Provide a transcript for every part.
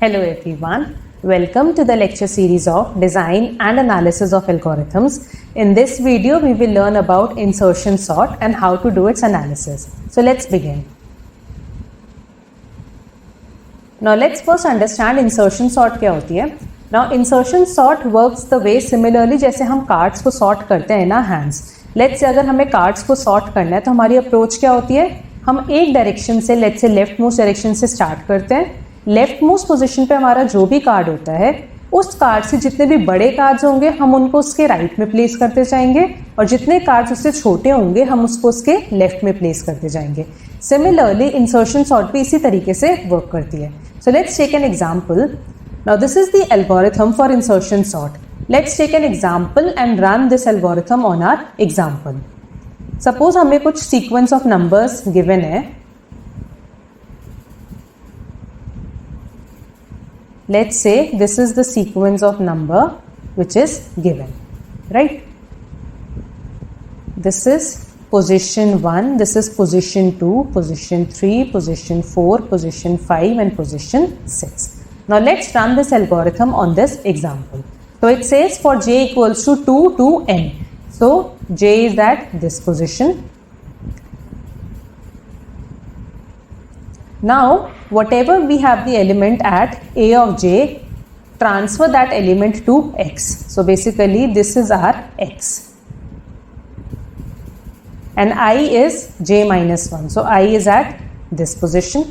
Hello everyone, welcome to the lecture series of Design and Analysis of Algorithms. In this video, we will learn about insertion sort and how to do its analysis. So let's begin. Now let's first understand insertion sort क्या होती है. Now insertion sort works the way similarly जैसे हम cards को sort करते हैं ना hands. Let's say अगर हमें cards को sort करना है तो हमारी approach क्या होती है, हम एक डायरेक्शन से let's say left most direction से स्टार्ट करते हैं. लेफ्ट मोस्ट पोजीशन पे हमारा जो भी कार्ड होता है उस कार्ड से जितने भी बड़े कार्ड्स होंगे हम उनको उसके राइट में प्लेस करते जाएंगे और जितने कार्ड्स उससे छोटे होंगे हम उसको उसके लेफ्ट में प्लेस करते जाएंगे. सिमिलरली इंसर्शन सॉर्ट भी इसी तरीके से वर्क करती है. So let's take an example. Now this is the algorithm for insertion sort. Let's take an example and run this algorithm on our example. Suppose हमें कुछ सीक्वेंस ऑफ नंबर्स गिवन है. Let's say this is the sequence of number which is given, right? This is position 1, this is position 2, position 3, position 4, position 5 and position 6. Now let's run this algorithm on this example. So it says for j equals to 2 to n. So j is at this position. Now whatever we have the element at a of j, transfer that element to x. So basically this is our x and I is j minus 1. So I is at this position.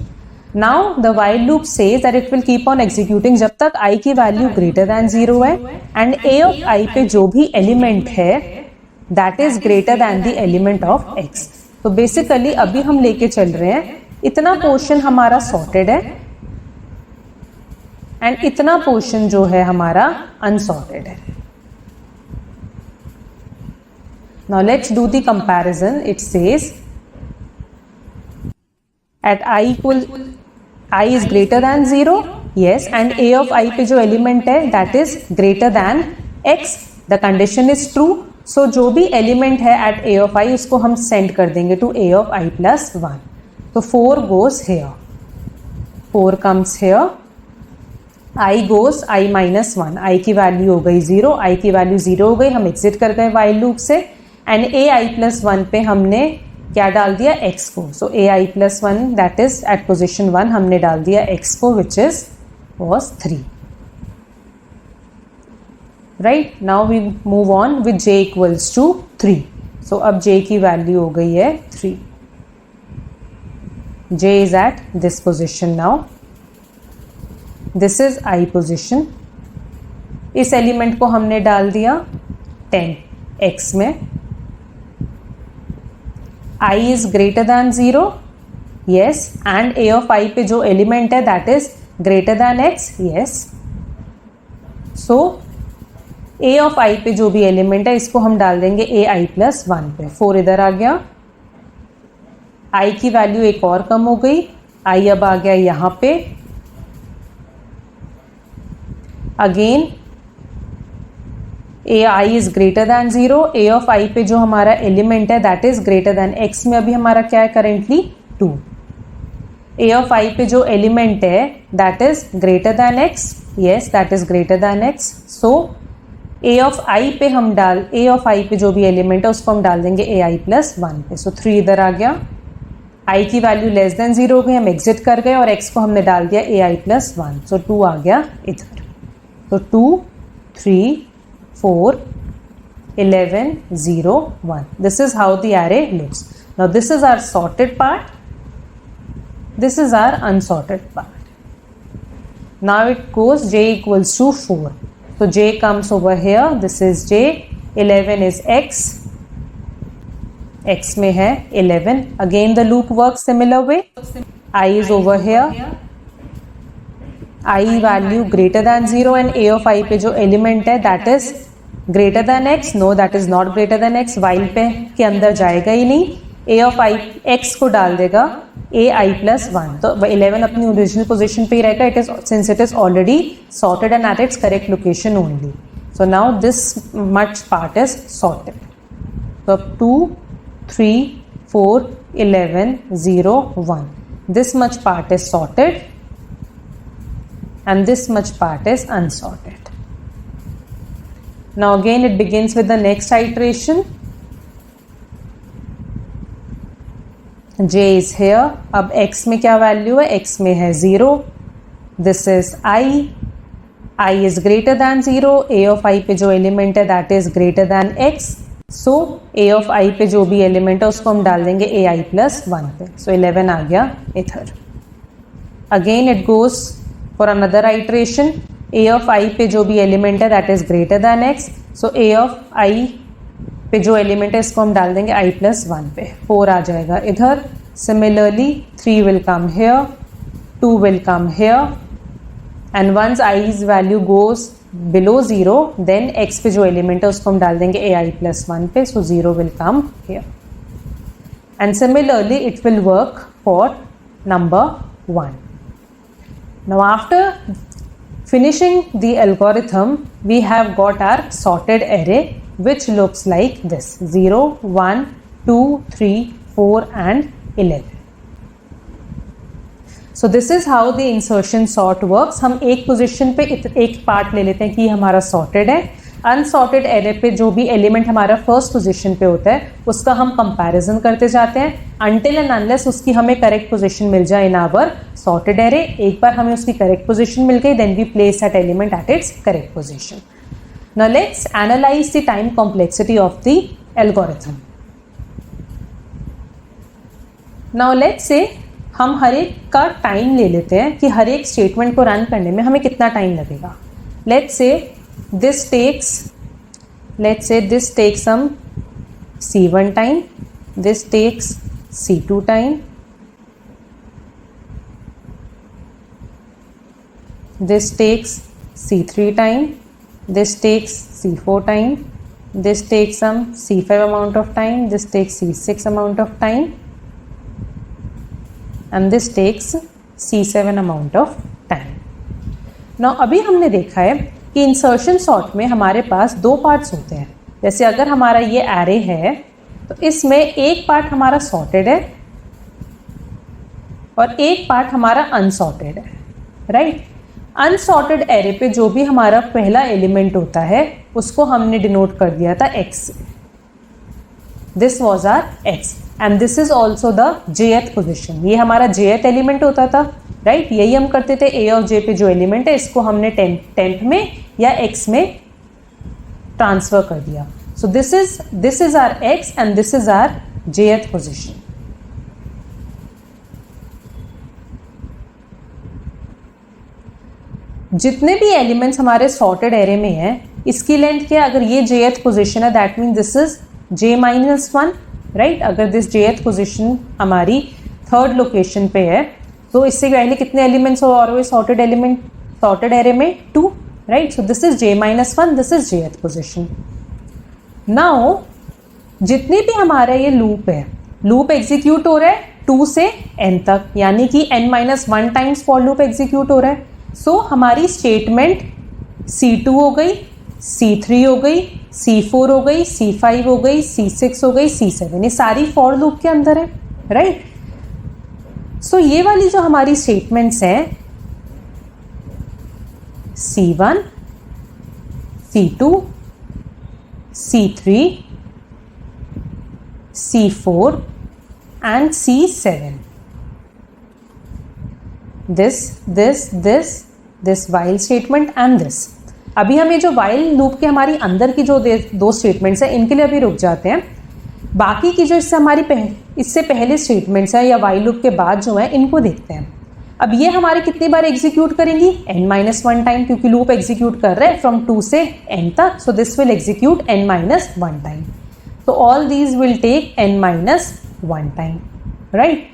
Now the while loop says that it will keep on executing जब तक I की value greater than 0 है and a of I पे जो भी element है that is greater than the element of x. तो basically अभी हम लेके चल रहे हैं इतना पोर्शन हमारा सॉर्टेड है एंड इतना पोर्शन जो है हमारा अनसॉर्टेड है. Now let's do the comparison. It says at i equal i is greater than 0, yes, and a of i पे जो एलिमेंट है that is greater than x. The condition is true. So जो भी element है eight a of i उसको हम send कर देंगे to a of i plus 1. So 4 goes here, 4 comes here, I goes I minus 1, I की value हो गई 0, I की वैल्यू 0 हो गई, हम एग्जिट कर गए वाइल लूप से एंड a i प्लस 1 पे हमने क्या डाल दिया, x को. So a i plus 1 that is at position 1 हमने डाल दिया x को which is was 3. Right. Now we move on with j equals to 3. So अब j की वैल्यू हो गई है 3. j is at this position now. This is I position. इस एलिमेंट को हमने डाल दिया 10 x में. I is greater than 0, yes, and a of I पे जो एलिमेंट है that is greater than x, yes. So a of I पे जो भी एलिमेंट है इसको हम डाल देंगे a i plus 1 पे. 4 इधर आ गया. I की वैल्यू एक और कम हो गई. I अब आ गया यहाँ पे. Again I is greater than 0. a of I पे जो हमारा एलिमेंट है that is greater than x में अभी हमारा क्या है करेंटली 2. a ऑफ I पे जो एलिमेंट है that is greater than x, yes that is greater than x. So a of I पे हम a ऑफ I पे जो भी एलिमेंट है उसको हम डाल देंगे a i प्लस 1 पे. सो 3 इधर आ गया. I की वैल्यू लेस देन 0 हो गई, हम एग्जिट कर गए और x को हमने डाल दिया a i प्लस 1. सो 2 आ गया इधर. तो 2, 3, 4, 11, 0, 1. This is how the array looks. Now this is our sorted part. This is our unsorted part. Now it goes j equals to 4. So j comes over here. This is j. 11 is x. x में है 11. Again the loop works similar way. I is over here. I value greater than 0 and a of I पे जो element है that is greater than x. No, that is not greater than x. while पे के अंदर जाएगा ही नहीं. a of I x को डाल देगा a i plus 1. तो 11 अपनी ओरिजिनल पोजीशन पे ही रहेगा. It is since it is already sorted and at its correct location only. So now this much part is sorted. So 2, 3, 4, 11, 0, 1. This much part is sorted. and this much part is unsorted. Now again it begins with the next iteration. J is here. अब x में क्या value है? x में है 0. This is I is greater than 0. A of I पे जो element है that is greater than x. So A of I पे जो भी एलिमेंट है उसको हम डाल देंगे AI plus 1 पे. So 11 आ गया इधर. Again it goes for another iteration. A of I पे जो भी एलिमेंट है that is greater than x. So A of I पे जो एलिमेंट है इसको हम डाल देंगे I plus 1 पे. 4 आ जाएगा इधर. Similarly 3 will come here, 2 will come here, and once I's value goes below 0, then x पे जो एलिमेंट है उसको हम डाल देंगे AI plus 1 पे. So 0 will come here. And similarly it will work for number 1. Now after finishing the algorithm, we have got our sorted array which looks like this: 0, 1, 2, 3, 4 and 11. So this is how the insertion sort works. हम एक position पे एक part ले लेते हैं कि हमारा sorted है. अनसॉर्टेड एरे पे जो भी एलिमेंट हमारा फर्स्ट पोजीशन पे होता है उसका हम कंपैरिजन करते जाते हैं अनटिल एंड अनलेस उसकी हमें करेक्ट पोजीशन मिल जाए इन आवर सॉर्टेड एरे. एक बार हमें उसकी करेक्ट पोजीशन मिल गई, then we place that element at its correct position. Now let's analyze the time complexity of the algorithm. Now let's say हम हर एक का टाइम ले लेते हैं कि हर एक स्टेटमेंट को रन करने में हमें कितना टाइम लगेगा. Let's say this takes some C1 time, this takes C2 time, this takes C3 time, this takes C4 time, this takes some C5 amount of time, this takes C6 amount of time, and this takes C7 amount of time. Now अभी हमने देखा है कि insertion sort में हमारे पास दो parts होते हैं. जैसे अगर हमारा ये एरे है तो इसमें एक पार्ट हमारा सॉर्टेड है और एक पार्ट हमारा अनसॉर्टेड है, राइट. अनसॉर्टेड एरे पे जो भी हमारा पहला एलिमेंट होता है उसको हमने डिनोट कर दिया था x. This was our x and this is also the jth position. ये हमारा jth एलिमेंट होता था, राइट. यही हम करते थे. a ऑफ j पे जो एलिमेंट है इसको हमने टेंथ में या x में ट्रांसफर कर दिया. So this is our x and this is our jth position. जितने भी एलिमेंट्स हमारे सॉर्टेड एरे में हैं इसकी लेंथ क्या है? अगर ये jth पोजिशन है that mean this is j-1, right. अगर दिस jth पोजिशन हमारी थर्ड लोकेशन पे है तो इससे पहले कितने एलिमेंट्स और सॉर्टेड एलिमेंट सॉर्टेड एरे में 2, right. So this is j-1, this is jth position. Now जितनी भी हमारा ये लूप है, लूप एग्जीक्यूट हो रहा है 2 से n तक, यानी कि n-1 times for loop execute हो रहा है. सो हमारी स्टेटमेंट C2 हो गई, C3 हो गई, C4 हो गई, C5 हो गई, C6 हो गई, C7, ये सारी फॉर लूप के अंदर है, राइट. सो ये वाली जो हमारी स्टेटमेंट्स हैं C1, C2, C3, C4 and C7. This while statement and this. अभी हम ये जो while लूप के हमारी अंदर की जो दो स्टेटमेंट्स हैं इनके लिए अभी रुक जाते हैं. बाकी की जो इससे पहले स्टेटमेंट्स हैं या while लूप के बाद जो है इनको देखते हैं. अब ये हमारे कितनी बार एग्जीक्यूट करेंगी? n-1 टाइम, क्योंकि लूप एग्जीक्यूट कर रहा है फ्रॉम 2 से n तक. So this will execute n-1 time. तो all these will take n-1 time, right.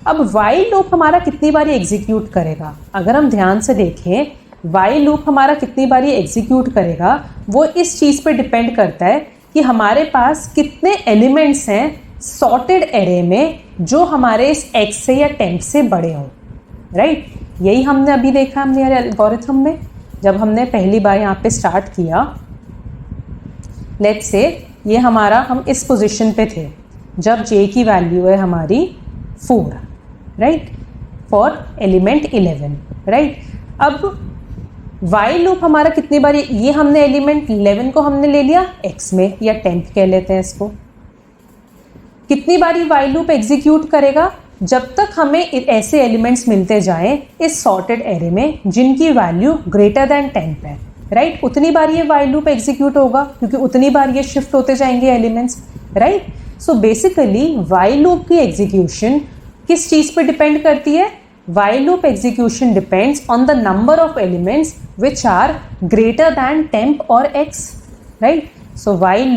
अब while लूप हमारा कितनी बारी एग्जीक्यूट करेगा? अगर हम ध्यान से देखें while लूप हमारा कितनी बारी एग्जीक्यूट करेगा वो इस चीज़ पे डिपेंड करता है कि हमारे पास कितने एलिमेंट्स हैं सॉर्टेड एरे में जो हमारे इस x से या टेंथ से बड़े हों, राइट. यही हमने अभी देखा हमने एल्गोरिथम में जब हमने पहली बार यहाँ पे स्टार्ट किया. लेट्स से ये हमारा हम इस पोजीशन पे थे जब j की वैल्यू है हमारी 4, राइट, फॉर एलिमेंट 11, राइट. अब वाइल लूप हमारा कितनी बार, ये हमने एलिमेंट 11 को हमने ले लिया x में, या 10th कह लेते हैं इसको। कितनी बार ये वाइल लूप एग्जीक्यूट करेगा? जब तक हमें ऐसे एलिमेंट्स मिलते जाएं इस सॉर्टेड एरे में जिनकी वैल्यू ग्रेटर देन 10 है, राइट, उतनी बार ये वाइल लूप एग्जीक्यूट होगा, क्योंकि उतनी बार ये शिफ्ट होते जाएंगे elements, right. So basically while loop की एग्जीक्यूशन किस चीज पे डिपेंड करती है? While loop execution depends on the number of elements which are greater than temp और x, right. So while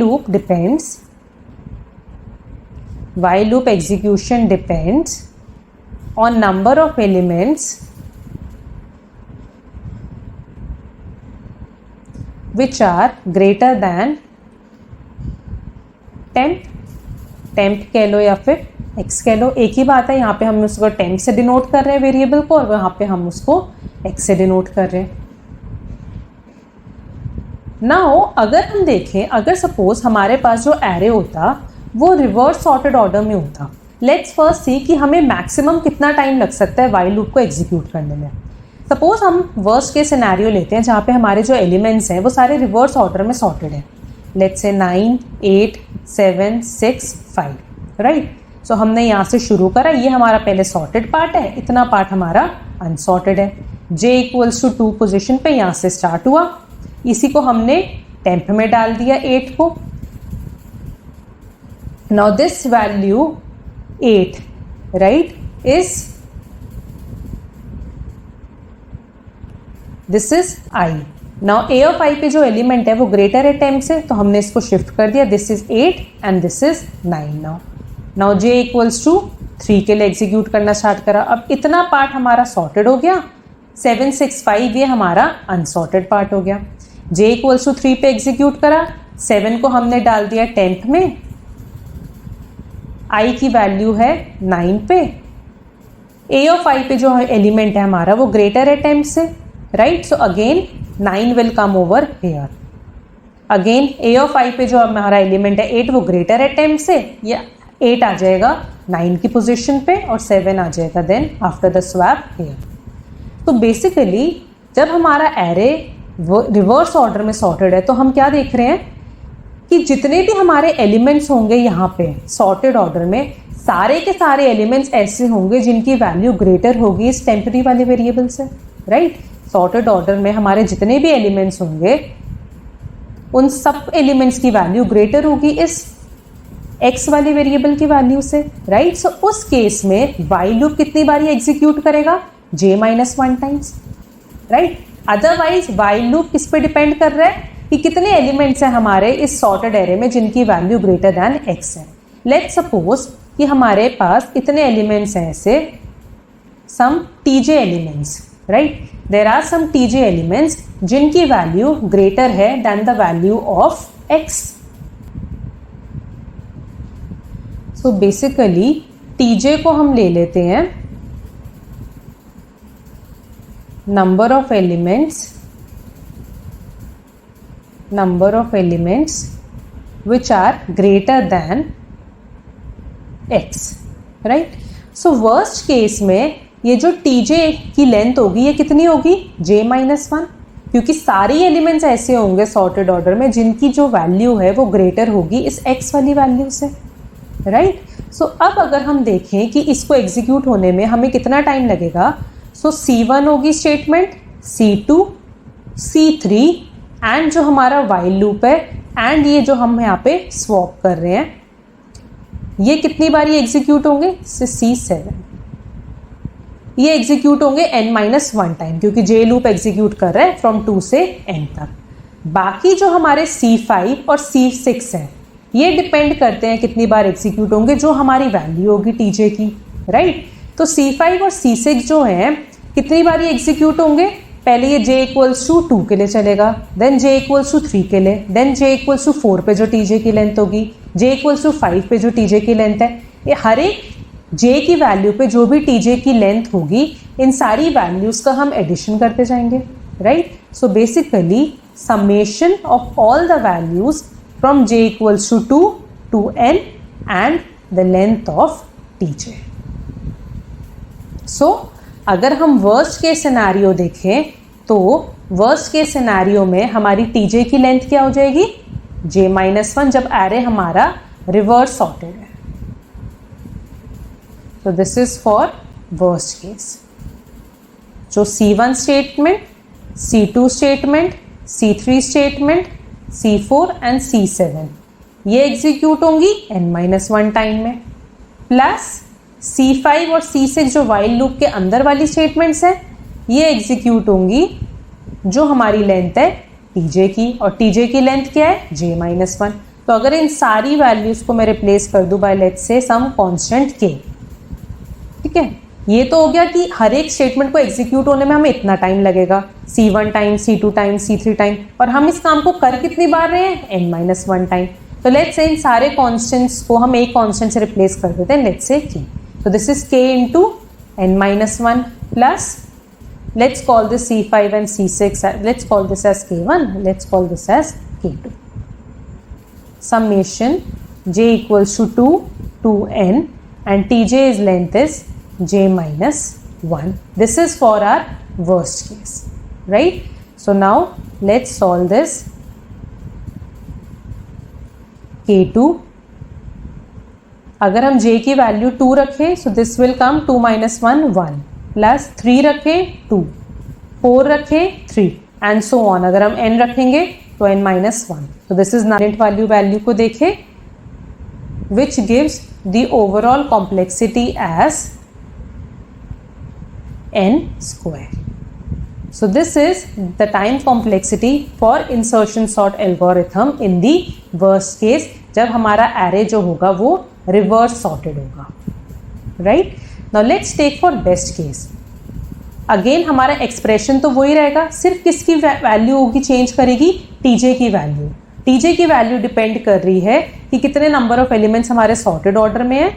loop execution depends on number of elements which are greater than temp कह लो या फिर x कह लो, एक ही बात है। यहाँ पे हम उसको temp से डिनोट कर रहे हैं वेरिएबल को, और वहाँ पे हम उसको x से डिनोट कर रहे हैं। नाउ अगर हम देखें, अगर सपोज हमारे पास जो एरे होता वो रिवर्स सॉर्टेड ऑर्डर में होता, लेट्स फर्स्ट सी कि हमें मैक्सिमम कितना टाइम लग सकता है वाइल लूप को एग्जीक्यूट करने में। सपोज हम वर्स्ट केस सिनेरियो लेते हैं जहाँ पे हमारे जो एलिमेंट्स हैं वो सारे रिवर्स ऑर्डर में सॉर्टेड हैं, लेट्स से 9, 8, 7, 6, 5, राइट। सो हमने यहाँ से शुरू करा, ये हमारा पहले सॉर्टेड पार्ट है, इतना पार्ट हमारा अनसॉर्टेड है। j = 2 पोजिशन पे यहाँ से स्टार्ट हुआ, इसी को हमने टेम्प में डाल दिया 8 को। Now this value 8, right, this is I. Now a of I पे जो एलिमेंट है वो ग्रेटर है temp से, तो हमने इसको शिफ्ट कर दिया, this is 8 and this is 9 now j = 3 के लिए एग्जीक्यूट करना स्टार्ट करा। अब इतना पार्ट हमारा सॉर्टेड हो गया, 7, 6, 5 ये हमारा अनसॉर्टेड पार्ट हो गया। j = 3 पे एग्जीक्यूट करा, 7 को हमने डाल दिया टेम्प में, i की वैल्यू है 9 पे, a of I पे जो एलिमेंट है हमारा वो ग्रेटर है टेम्प से, right. So again 9 will come over here, again a of I पे जो हमारा एलिमेंट है 8 वो ग्रेटर है टेम्प से, या 8 आ जाएगा 9 की पोजीशन पे और 7 आ जाएगा then after the swap here. तो बेसिकली जब हमारा एरे रिवर्स ऑर्डर में सॉर्टेड है तो हम क्या देख रहे हैं कि जितने भी हमारे एलिमेंट्स होंगे यहाँ पे सॉर्टेड ऑर्डर में, सारे के सारे एलिमेंट्स ऐसे होंगे जिनकी वैल्यू ग्रेटर होगी इस टेम्पररी वाले वेरिएबल से, राइट। सॉर्टेड ऑर्डर में हमारे जितने भी एलिमेंट्स होंगे उन सब एलिमेंट्स की वैल्यू ग्रेटर होगी इस x वाले वेरिएबल की वैल्यू से, राइट। सो उस केस में वाइल लूप कितनी बार एग्जीक्यूट करेगा? j-1 times, right. Otherwise while loop किस पे डिपेंड कर रहा है कि कितने एलिमेंट्स हैं हमारे इस सॉर्टेड एरे में जिनकी वैल्यू ग्रेटर दैन x है। लेट्स सपोज कि हमारे पास इतने एलिमेंट्स हैं ऐसे, some tj elements, right. There are some tj elements जिनकी वैल्यू ग्रेटर है than the value of x। So basically tj को हम ले लेते हैं number of elements which are greater than x, right। so worst case में ये जो tj की लेंथ होगी ये कितनी होगी? j-1, क्योंकि सारी एलिमेंट्स ऐसे होंगे सॉर्टेड ऑर्डर में जिनकी जो वैल्यू है वो ग्रेटर होगी इस x वाली वैल्यू से, राइट। सो अब अगर हम देखें कि इसको एग्जीक्यूट होने में हमें कितना टाइम लगेगा, सो C1 होगी स्टेटमेंट, C2, C3 एंड जो हमारा वाइल लूप है एंड ये जो हम यहाँ पे स्वैप कर रहे हैं ये कितनी बार ये एग्जीक्यूट होंगे? C7 ये एग्जीक्यूट होंगे n-1 टाइम, क्योंकि j लूप एग्जीक्यूट कर रहा है फ्रॉम 2 से n तक। बाकी जो हमारे C5 और C6 हैं ये डिपेंड करते हैं कितनी बार एग्जीक्यूट होंगे जो हमारी वैल्यू होगी tj की, राइट। तो C5 और C6 जो हैं कितनी बार ये एग्जीक्यूट होंगे? पहले ये j = 2 के लिए चलेगा, देन j = 3 के लिए, देन j = 4 पे जो tj की लेंथ होगी, j = 5 पे जो tj की लेंथ है, ये हर एक j की वैल्यू पे जो भी tj की लेंथ होगी इन सारी वैल्यूज का हम एडिशन करते जाएंगे, right. So basically summation of all the values from j equals to 2 to n and the length of tj. So अगर हम वर्स्ट केस सिनेरियो देखें तो वर्स्ट के सिनेरियो में हमारी टीजे की लेंथ क्या हो जाएगी, j-1, जब एरे हमारा रिवर्स सॉर्टेड है। तो this is for worst case. जो C1 statement, C2 statement, C3 statement, C4 and C7 ये एग्जीक्यूट होंगी n-1 टाइम में, प्लस C5 और C6 जो वाइल लूप के अंदर वाली स्टेटमेंट्स हैं ये एग्जीक्यूट होंगी जो हमारी लेंथ है tj की, और tj की लेंथ क्या है, j-1। तो अगर इन सारी वैल्यूज को मैं रिप्लेस कर दूं bye let's say some constant k, ठीक है, ये तो हो गया कि हर एक स्टेटमेंट को एग्जीक्यूट होने में हमें इतना टाइम लगेगा, C1 time, C2 time, C3 time, और हम इस काम को कर कितनी बार रहे हैं, n-1 टाइम। तो लेट्स से इन सारे कांस्टेंट्स को हम एक कांस्टेंट से रिप्लेस कर देते हैं, लेट्स से k। तो this is k into n-1 plus, let's call this C5 and C6, let's call this as K1, let's call this as K2. Summation j equals to 2 to n and tj is length is j-1. This is for our worst case, right? So now let's solve this. K2, अगर हम j की value 2 रखें, so this will come 2 minus 1, 1. Plus 3 रखें 2, 4 रखें 3 and so on. अगर हम n रखेंगे तो n-1। तो दिस इज नाइट वैल्यू को देखें, which gives the overall complexity as n²। So this is the time complexity for insertion sort algorithm in the worst case, जब हमारा एरे जो होगा वो रिवर्स सॉर्टेड होगा, right. Now let's take for best case. Again हमारा expression तो वही रहेगा, सिर्फ किसकी वैल्यू होगी चेंज करेगी, टीजे की वैल्यू। टीजे की वैल्यू डिपेंड कर रही है कि कितने नंबर ऑफ एलिमेंट्स हमारे सॉर्टेड ऑर्डर में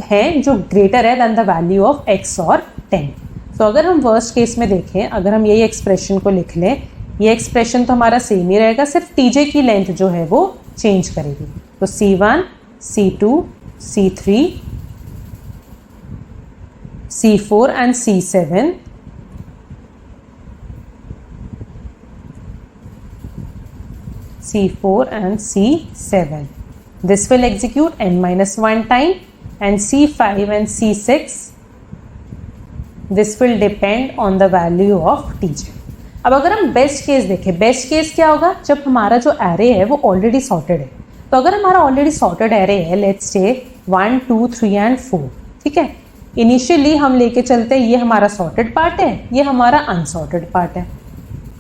हैं जो ग्रेटर है then the value of x और 10। तो अगर हम वर्स्ट केस में देखें, अगर हम यही एक्सप्रेशन को लिख लें, ये एक्सप्रेशन तो हमारा सेम ही रहेगा, सिर्फ टीजे की लेंथ जो है वो चेंज करेगी। तो C1, C2, C3, C4 and C7 C4 and C7. This will execute n-1 time, and C5 and C6 this will depend on the value of tj. अब अगर हम बेस्ट केस देखें, बेस्ट केस क्या होगा, जब हमारा जो एरे है वो ऑलरेडी सॉर्टेड है। तो अगर हमारा ऑलरेडी सॉर्टेड एरे है, लेट्स से 1, 2, 3 एंड 4, ठीक है, इनिशियली हम लेके चलते हैं, ये हमारा सॉर्टेड पार्ट है, ये हमारा अनसॉर्टेड पार्ट है।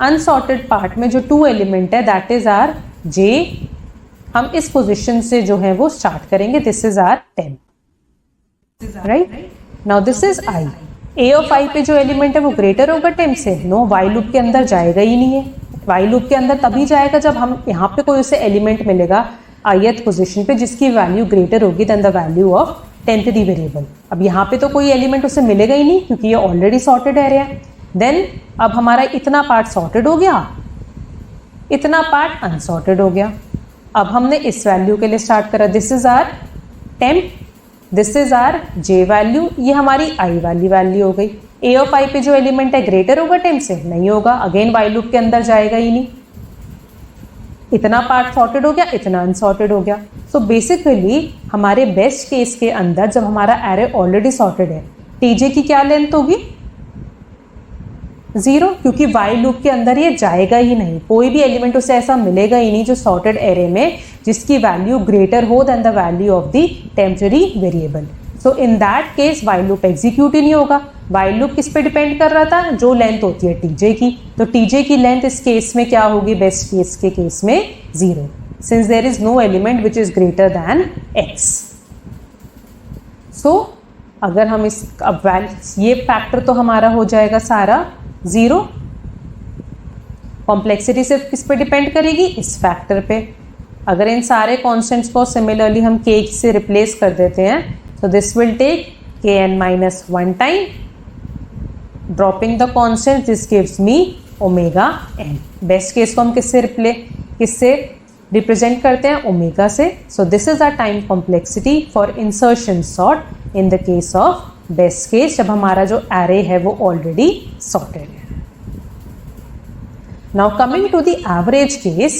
अनसॉर्टेड पार्ट में जो 2 एलिमेंट है दैट इज आर j, हम इस पोजीशन से जो है वो स्टार्ट करेंगे, दिस इज आर 10, राइट। Now this is i, a of i पे जो एलिमेंट है वो ग्रेटर होगा 10 से, नो, वाई लूप के अंदर जाएगा ही नहीं है। वाई लूप के अंदर तभी जाएगा जब हम यहाँ पे कोई उसे एलिमेंट मिलेगा ith पोजीशन पे जिसकी वैल्यू ग्रेटर होगी then the value of 10th variable. अब यहाँ पे तो कोई एलिमेंट उसे मिलेगा ही नहीं क्योंकि ये ऑलरेडी सॉर्टेड एरिया है। देन अब हमारा इतना पार्ट सॉर्टेड हो गया, इतना पार्ट अनसॉर्टेड हो गया। अब हमने इस वैल्यू के लिए स्टार्ट करा, this is our temp, this is our j value, ये हमारी i वाली वैल्यू हो गई। a ऑफ i पे जो एलिमेंट है ग्रेटर होगा 10 से, नहीं होगा, अगेन वाई लूप के अंदर जाएगा ही नहीं। इतना पार्ट सॉर्टेड हो गया, इतना अनसॉर्टेड हो गया। सो बेसिकली हमारे बेस्ट केस के अंदर जब हमारा एरे ऑलरेडी सॉर्टेड है, टीजे की क्या लेंथ होगी, 0, क्योंकि वाई लूप के अंदर ये जाएगा ही नहीं, कोई भी एलिमेंट उसे ऐसा मिलेगा ही नहीं जो सॉर्टेड एरे में जिसकी वैल्यू ग्रेटर हो then the value of the temporary variable. So in that case while loop execute ही नहीं होगा। वाई लूप किस पे डिपेंड कर रहा था, जो लेंथ होती है टीजे की, तो टीजे की लेंथ इस केस में क्या होगी, बेस्ट केस के केस में 0, since there is no element which is greater than x। सो अगर हम इस अब ये फैक्टर तो हमारा हो जाएगा सारा 0। कॉम्प्लेक्सिटी सिर्फ किस पे डिपेंड करेगी, इस फैक्टर पे। अगर इन सारे कॉन्स्टेंट्स को सिमिलरली हम k से रिप्लेस कर देते हैं, so this will take kn-1 time, dropping the constant, this gives me omega n। Best case को हम किससे रिप्रेजेंट करते हैं, ओमेगा से। So this is our time complexity for insertion sort in the case of best case, जब हमारा जो array है वो ऑलरेडी सॉर्टेड है। Now coming to the average case,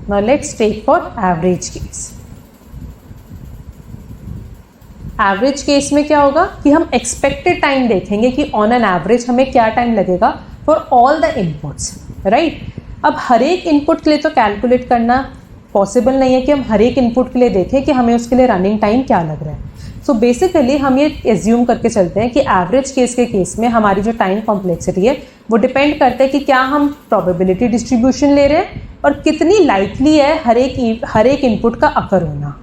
now let's take for average case. Average case में क्या होगा कि हम एक्सपेक्टेड टाइम देखेंगे कि ऑन एन एवरेज हमें क्या टाइम लगेगा for all the inputs, right. अब हर एक इनपुट के लिए तो कैलकुलेट करना पॉसिबल नहीं है कि हम हर एक इनपुट के लिए देखें कि हमें उसके लिए रनिंग टाइम क्या लग रहा है. सो बेसिकली हम ये एज्यूम करके चलते हैं कि एवरेज केस के केस में हमारी जो टाइम कॉम्प्लेक्सिटी है वो डिपेंड करता है कि क्या हम प्रोबेबिलिटी डिस्ट्रीब्यूशन ले रहे हैं और कितनी लाइकली है हर एक इनपुट का अकर होना,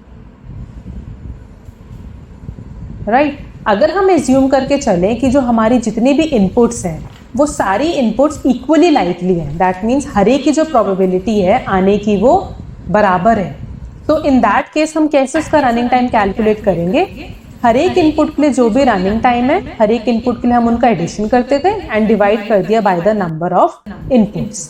राइट. अगर हम एज्यूम करके चलें कि जो हमारी जितनी भी इनपुट्स हैं वो सारी इनपुट्स इक्वली लाइकली हैं, दैट मीन्स हर एक की जो प्रोबेबिलिटी है आने की वो बराबर है, तो इन दैट केस हम कैसे उसका रनिंग टाइम कैलकुलेट करेंगे. हर एक इनपुट के लिए जो भी रनिंग टाइम है हर एक इनपुट के लिए हम उनका एडिशन करते थे एंड डिवाइड कर दिया by the number of inputs.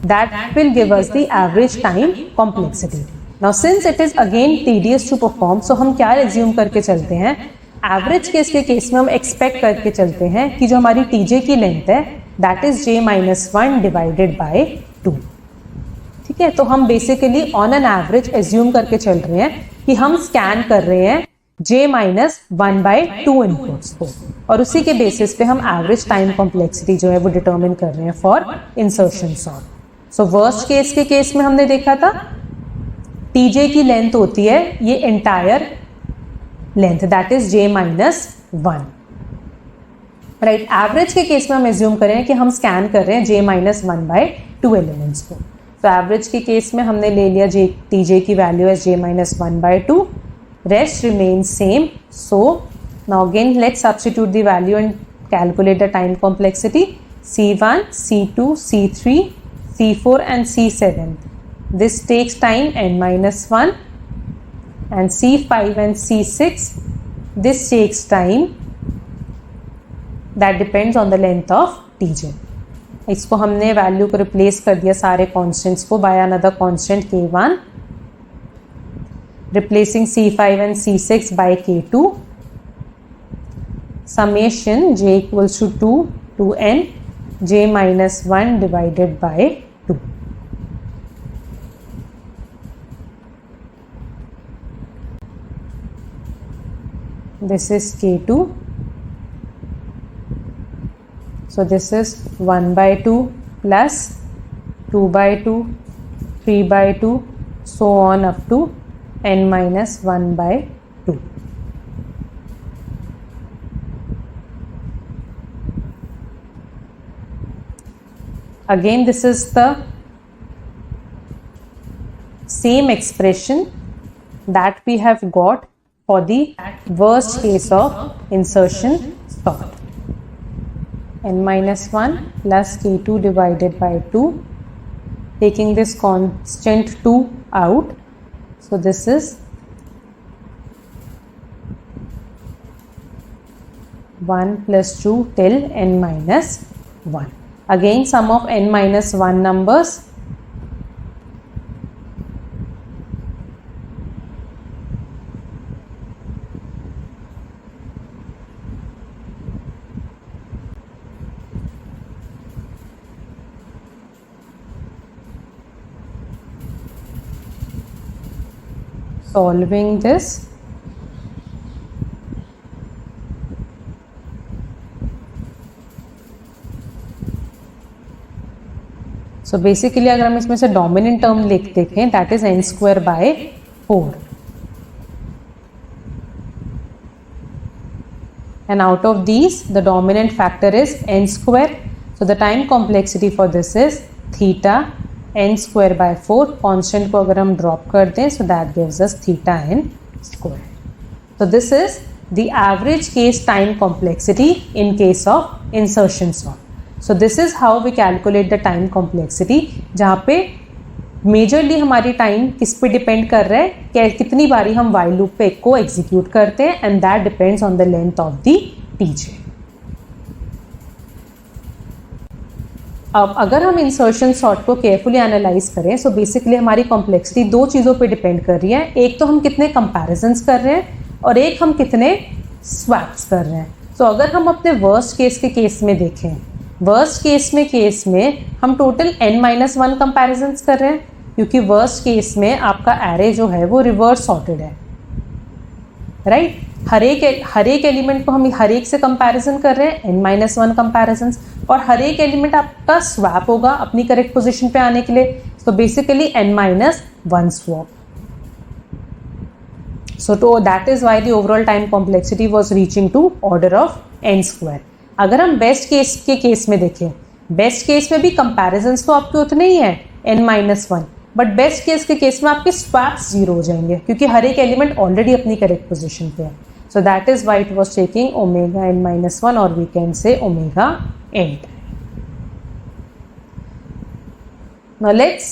That will give us the average time complexity. Now since it is again tedious to perform, so हम क्या एज्यूम करके चलते हैं, एवरेज केस के केस में हम एक्सपेक्ट करके चलते हैं कि जो हमारी टीजे की लेंथ है that is j-1 divided by 2. ठीक है, तो हम basically on an average assume करके चल रहे हैं कि हम स्कैन कर रहे हैं j-1/2 इनपुट्स को और उसी के बेसिस पे हम एवरेज टाइम कॉम्प्लेक्सिटी जो है वो डिटर्मिन कर रहे हैं for insertion sort. So worst case के केस में हमने देखा था टीजे की लेंथ होती है ये entire length that is j-1, right. Average के केस में हम एज्यूम करें कि हम स्कैन कर रहे हैं j-1/2 एलिमेंट्स को. तो एवरेज के केस में हमने ले लिया टीजे की value as j-1/2, rest remain same. So now again let's substitute the value and calculate the time complexity. C1, C2, C3, C4 and C7. This takes time n-1 and C5 and C6 this takes time that depends on the length of TJ. इसको हमने value को replace कर दिया सारे constants को by another constant K1, replacing C5 and C6 by K2, summation J equals to 2 to n j-1 divided by 2. This is K2. So this is 1/2 plus 2/2, 3/2, so on up to n-1/2. Again, this is the same expression that we have got for the worst case of insertion sort. n-1 plus K2 divided by 2, taking this constant 2 out. So this is 1 plus 2 till n-1. Again, sum of n-1 numbers. Solving this, so basically अगर हम इसमें से dominant term देखें that is n²/4 and out of these the dominant factor is n². So the time complexity for this is theta n²/4. Constant को अगर हम drop कर दें so that gives us theta n². So this is the average case time complexity in case of insertion sort. So this is how we calculate the time complexity, जहाँ पे majorly हमारी time किस पे depend कर रहा है कि कितनी बारी हम वाइल लूप पे एक को एग्जीक्यूट करते हैं and that depends on the length of the TJ. अब अगर हम इंसर्शन सॉर्ट को केयरफुली एनालाइज करें सो बेसिकली हमारी कॉम्प्लेक्सिटी दो चीज़ों पे डिपेंड कर रही है. एक तो हम कितने कंपैरिजन्स कर रहे हैं और एक हम कितने स्वैप्स कर रहे हैं. तो अगर हम अपने वर्स्ट केस के केस में देखें, वर्स्ट केस में हम टोटल n-1 कंपैरिजन्स कर रहे हैं, क्योंकि वर्स्ट केस में आपका एरे जो है वो रिवर्स सॉर्टेड है, राइट। हर एक एलिमेंट को हम हर एक से कंपैरिजन कर रहे हैं, n-1 कंपैरिजन्स, और हर एक एलिमेंट आपका स्वैप होगा अपनी करेक्ट पोजीशन पे आने के लिए, तो basically n-1 swap. So that is why the overall time complexity was reaching to order of n square. अगर हम बेस्ट केस के केस में देखें, बेस्ट केस में भी कंपैरिजन्स तो आपके उतने ही हैं n-1, बट बेस्ट केस के केस में आपके स्वैप्स 0 हो जाएंगे, क्योंकि हर एक एलिमेंट ऑलरेडी अपनी करेक्ट पोजीशन पे है। So that is why it was taking omega n-1 और we can say omega n। Now let's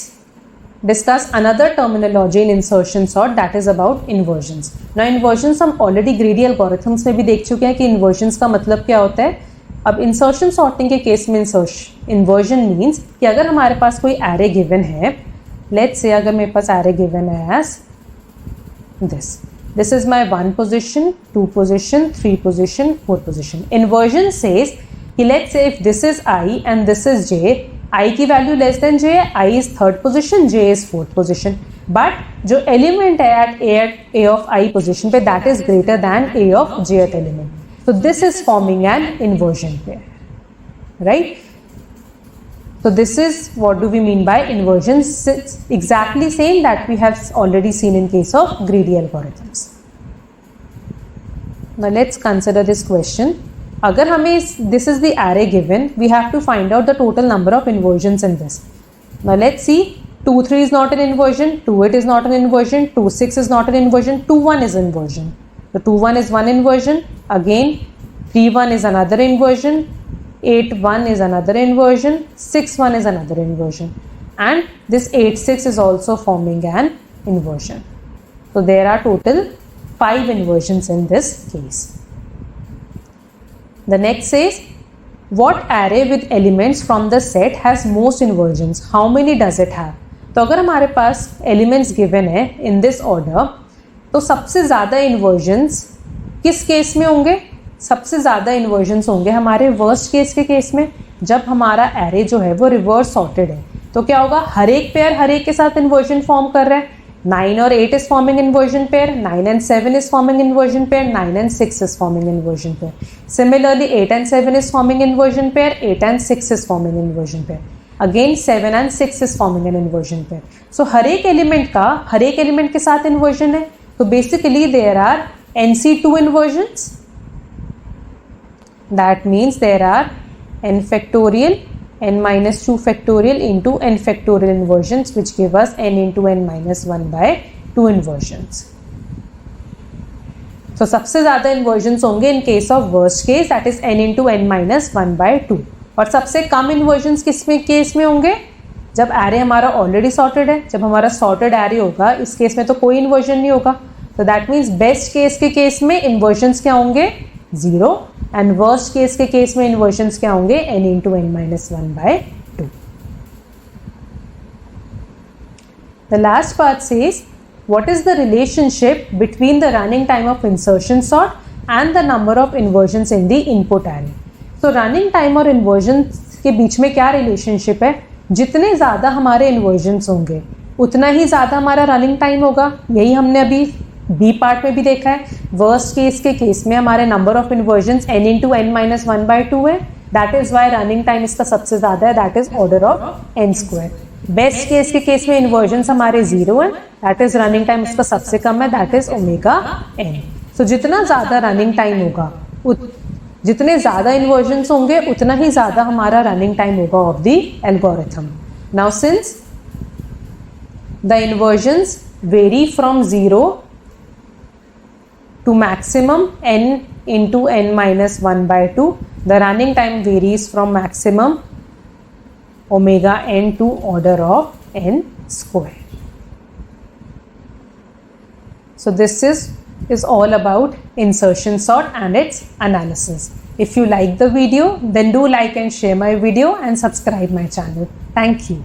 discuss another terminology in insertion sort, that is about inversions. Now inversions हम already greedy algorithms में भी देख चुके हैं कि inversions का मतलब क्या होता है। अब insertion sorting के केस में inversion means कि अगर हमारे पास कोई array given है, let's say अगर मेरे पास array given है as this is my 1 position, 2 position, 3 position, 4 position. Inversion says कि let's say if this is I and this is j, I की value less than j, I is 3rd position, j is 4th position, but जो element है at a of I position पे that is greater than a of jth element, so this is forming an inversion pair, right? So this is what do we mean by inversion. It's exactly same that we have already seen in case of greedy algorithms. Now let's consider this question. अगर हमें this is the array given, we have to find out the total number of inversions in this. Now let's see, 2-3 is not an inversion, 2-8 is not an inversion, 2-6 is not an inversion, 2-1 is inversion. So 2-1 is one inversion, again 3-1 is another inversion, 8-1 is another inversion, 6-1 is another inversion, and this 8-6 is also forming an inversion. So there are total 5 inversions in this case. The next says, what array with elements from the set has most inversions? How many does it have? तो अगर हमारे पास elements given है in this order, तो सबसे ज़्यादा inversions किस case में होंगे? सबसे ज़्यादा inversions होंगे हमारे worst case के केस में, जब हमारा array जो है वो reverse sorted है। तो क्या होगा, हर एक पेयर हर एक के साथ inversion form कर रहा है। 9 और 8 is forming inversion pair, 9 and 7 is forming inversion pair, 9 and 6 is forming inversion pair. Similarly, 8 and 7 is forming inversion pair, 8 and 6 is forming inversion pair. Again, 7 and 6 is forming an inversion pair. So हर एक element के साथ inversion है, तो basically there are NC2 inversions. That means there are n factorial, n-2 factorial into n factorial inversions, which give us n into n-1 by 2 inversions. So सबसे ज़्यादा inversions होंगे in case of worst case, that is n into n-1 by 2. और सबसे कम inversions किस में case में होंगे, जब array हमारा already sorted है। जब हमारा sorted array होगा, इस केस में तो कोई inversion नहीं होगा, तो that means best case के केस में inversions क्या होंगे, 0, and worst case के केस में inversions क्या होंगे, n into n-1 by 2. The last part says, what is the relationship between the running time of insertion sort and the number of inversions in the input array? So running time और inversions के बीच में क्या relationship है? जितने ज़्यादा हमारे inversions होंगे, उतना ही ज़्यादा हमारा running time होगा। यही हमने अभी बी पार्ट में भी देखा है। वर्स्ट केस के केस में हमारे number of inversions n into n-1 by 2 है, that is why running time इसका सबसे ज़्यादा है, that is order of n square. Best case के केस में इन्वर्जन्स हमारे 0 है, दैट इज रनिंग टाइम इसका सबसे कम है, दैट इज ओमेगा n। सो जितना ज़्यादा रनिंग टाइम होगा, जितने ज़्यादा इन्वर्जन्स होंगे, उतना ही ज़्यादा हमारा रनिंग टाइम होगा of the algorithm. Now since the इन्वर्जन्स very from 0 to maximum n into n-1 by 2, the running time varies from maximum omega n to order of n square. So this is all about insertion sort and its analysis. If you like the video, then do like and share my video and subscribe my channel. Thank you.